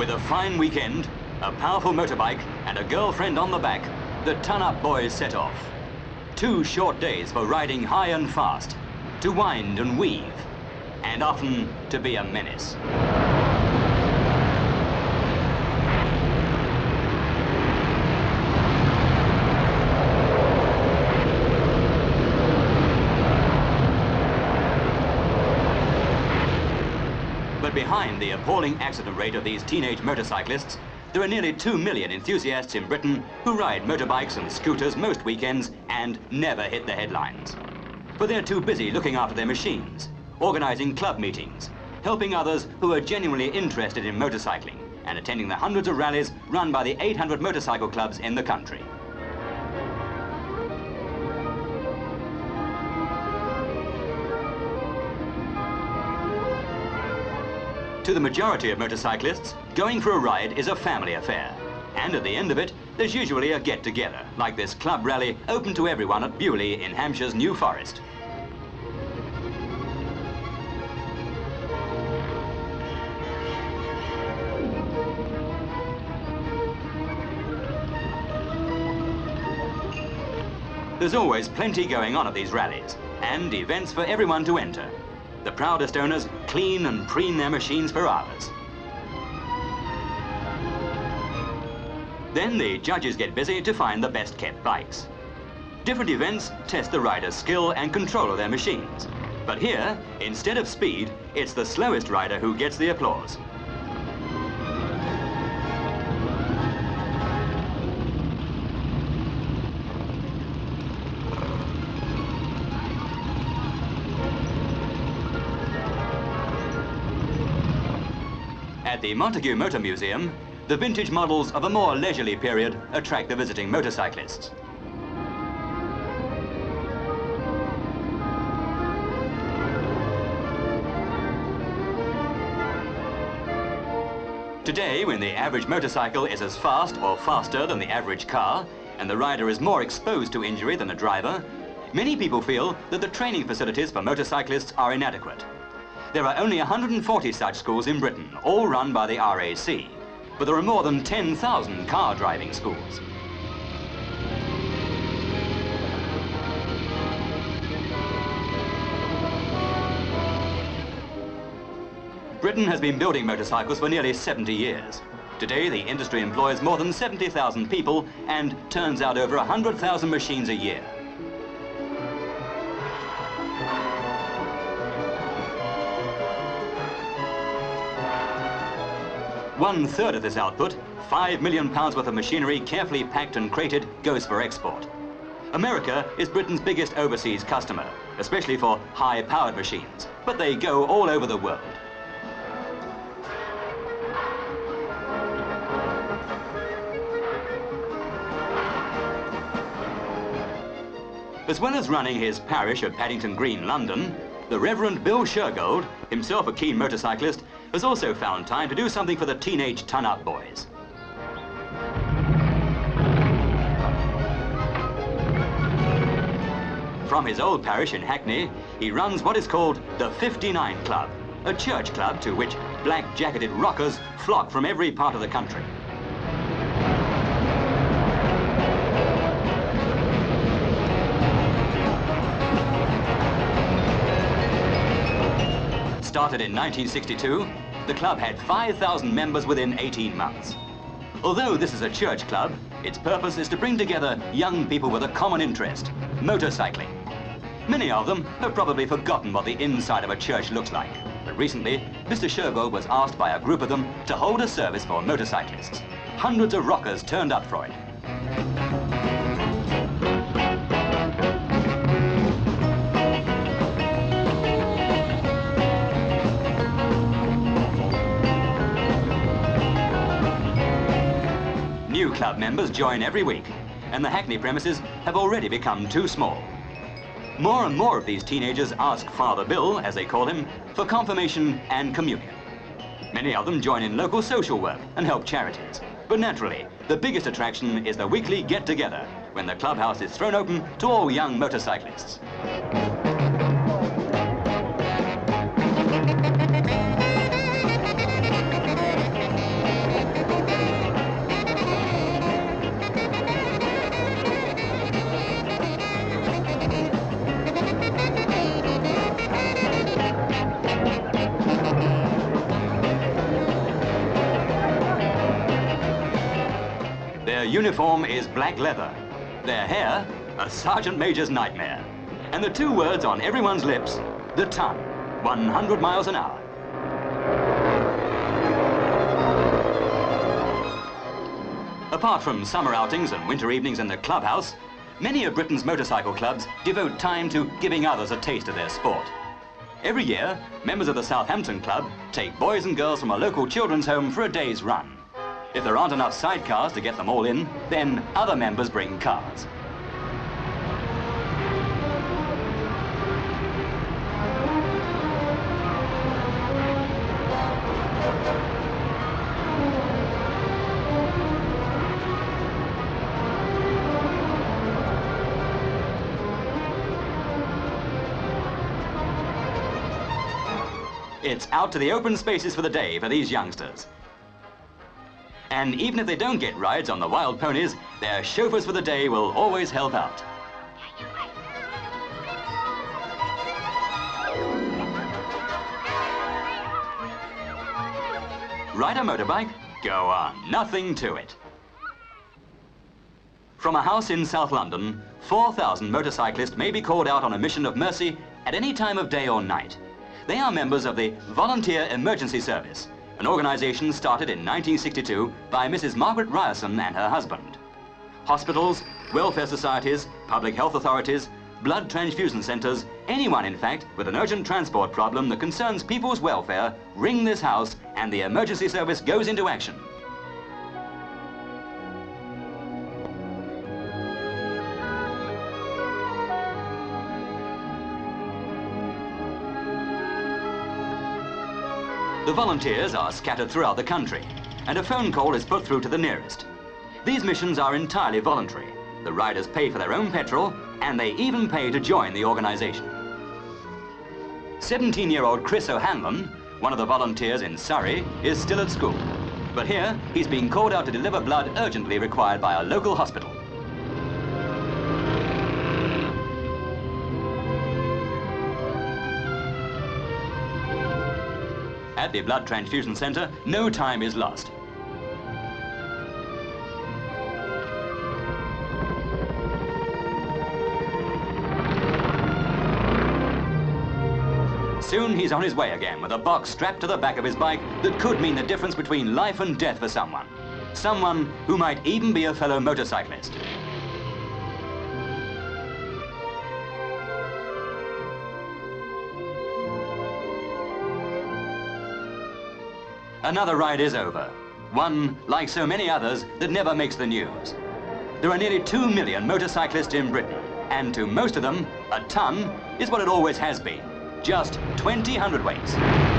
With a fine weekend, a powerful motorbike and a girlfriend on the back, the ton-up boys set off. 2 short days for riding high and fast, to wind and weave, and often to be a menace. But behind the appalling accident rate of these teenage motorcyclists, there are nearly 2 million enthusiasts in Britain who ride motorbikes and scooters most weekends and never hit the headlines. But they're too busy looking after their machines, organising club meetings, helping others who are genuinely interested in motorcycling, and attending the hundreds of rallies run by the 800 motorcycle clubs in the country. To the majority of motorcyclists, going for a ride is a family affair. And at the end of it, there's usually a get-together, like this club rally open to everyone at Bewley in Hampshire's New Forest. There's always plenty going on at these rallies, and events for everyone to enter. The proudest owners clean and preen their machines for hours. Then the judges get busy to find the best-kept bikes. Different events test the rider's skill and control of their machines. But here, instead of speed, it's the slowest rider who gets the applause. At the Montague Motor Museum, the vintage models of a more leisurely period attract the visiting motorcyclists. Today, when the average motorcycle is as fast or faster than the average car, and the rider is more exposed to injury than the driver, many people feel that the training facilities for motorcyclists are inadequate. There are only 140 such schools in Britain, all run by the RAC, but there are more than 10,000 car driving schools. Britain has been building motorcycles for nearly 70 years. Today, the industry employs more than 70,000 people and turns out over 100,000 machines a year. One-third of this output, £5 million worth of machinery carefully packed and crated, goes for export. America is Britain's biggest overseas customer, especially for high-powered machines, but they go all over the world. As well as running his parish of Paddington Green, London, the Rev.Bill Shergold, himself a keen motorcyclist, has also found time to do something for the teenage ton-up boys. From his old parish in Hackney, he runs what is called the 59 Club, a church club to which black-jacketed rockers flock from every part of the country. Started in 1962, the club had 5,000 members within 18 months. Although this is a church club, its purpose is to bring together young people with a common interest, motorcycling. Many of them have probably forgotten what the inside of a church looks like, but recently, Mr. Shergold was asked by a group of them to hold a service for motorcyclists. Hundreds of rockers turned up for it. New club members join every week, and the Hackney premises have already become too small. More and more of these teenagers ask Father Bill, as they call him, for confirmation and communion. Many of them join in local social work and help charities. But naturally, the biggest attraction is the weekly get-together, when the clubhouse is thrown open to all young motorcyclists. uniform is black leather. Their hair, a sergeant major's nightmare. And the two words on everyone's lips, the ton, 100 miles an hour. Apart from summer outings and winter evenings in the clubhouse, many of Britain's motorcycle clubs devote time to giving others a taste of their sport. Every year, members of the Southampton Club take boys and girls from a local children's home for a day's run. If there aren't enough sidecars to get them all in, then other members bring cars. It's out to the open spaces for the day for these youngsters. And even if they don't get rides on the wild ponies, their chauffeurs for the day will always help out. Ride a motorbike? Go on, nothing to it. From a house in South London, 4,000 motorcyclists may be called out on a mission of mercy at any time of day or night. They are members of the Volunteer Emergency Service, an organisation started in 1962 by Mrs. Margaret Ryerson and her husband. Hospitals, welfare societies, public health authorities, blood transfusion centres, anyone in fact with an urgent transport problem that concerns people's welfare, ring this house and the emergency service goes into action. The volunteers are scattered throughout the country, and a phone call is put through to the nearest. These missions are entirely voluntary. The riders pay for their own petrol, and they even pay to join the organisation. 17-year-old Chris O'Hanlon, one of the volunteers in Surrey, is still at school. But here, he's being called out to deliver blood urgently required by a local hospital. At the blood transfusion centre, no time is lost. Soon he's on his way again with a box strapped to the back of his bike that could mean the difference between life and death for someone. Someone who might even be a fellow motorcyclist. Another ride is over. One, like so many others, that never makes the news. There are nearly 2 million motorcyclists in Britain, and to most of them, a ton is what it always has been. Just 20 hundredweights.